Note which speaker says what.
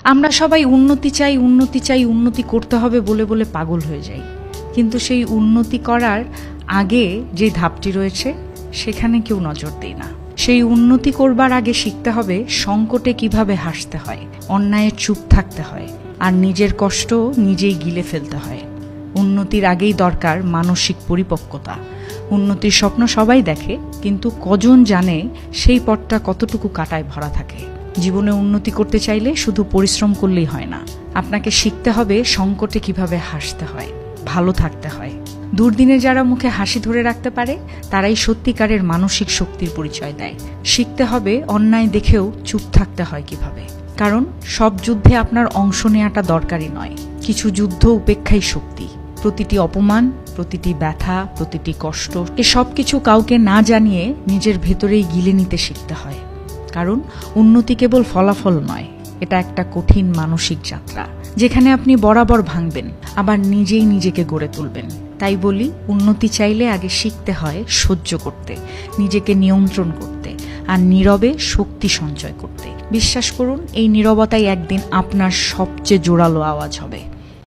Speaker 1: আমরা সবাই উন্নতি চাই, উন্নতি চাই, উন্নতি করতে হবে বলে বলে পাগল হয়ে যাই, কিন্তু সেই উন্নতি করার আগে যে ধাপটি রয়েছে সেখানে কেউ নজর দেয় না। সেই উন্নতি করবার আগে শিখতে হবে সংকটে কিভাবে হাসতে হয়, অন্যায়ে চুপ থাকতে হয়, আর নিজের কষ্ট নিজেই গিলে ফেলতে হয়। উন্নতির আগেই দরকার মানসিক পরিপক্কতা। উন্নতির স্বপ্ন সবাই দেখে, কিন্তু কজন জানে সেই পথটা কতটুকু কাঁটায় ভরা থাকে। জীবনে উন্নতি করতে চাইলে শুধু পরিশ্রম করলেই হয় না, আপনাকে শিখতে হবে সংকটে কিভাবে হাসতে হয়, ভালো থাকতে হয়। দুর্দিনে যারা মুখে হাসি ধরে রাখতে পারে তারাই সত্যিকারের মানসিক শক্তির পরিচয় দেয়। শিখতে হবে অন্যায় দেখেও চুপ থাকতে হয় কিভাবে, কারণ সব যুদ্ধে আপনার অংশ নেওয়াটা দরকারি নয়। কিছু যুদ্ধ উপেক্ষাই শক্তি। প্রতিটি অপমান, প্রতিটি ব্যথা, প্রতিটি কষ্ট, এসব কিছু কাউকে না জানিয়ে নিজের ভেতরেই গিলে নিতে শিখতে হয়। কারণ উন্নতি কেবল ফলাফল নয়, এটা একটা কঠিন মানসিক যাত্রা, যেখানে আপনি বরাবর ভাঙবেন, আবার নিজেই নিজেকে গড়ে তুলবেন। তাই বলি, উন্নতি চাইলে আগে শিখতে হয় সহ্য করতে, নিজেকে নিয়ন্ত্রণ করতে, আর নীরবে শক্তি সঞ্চয় করতে। বিশ্বাস করুন, এই নীরবতাই একদিন আপনার সবচেয়ে জোরালো আওয়াজ হবে।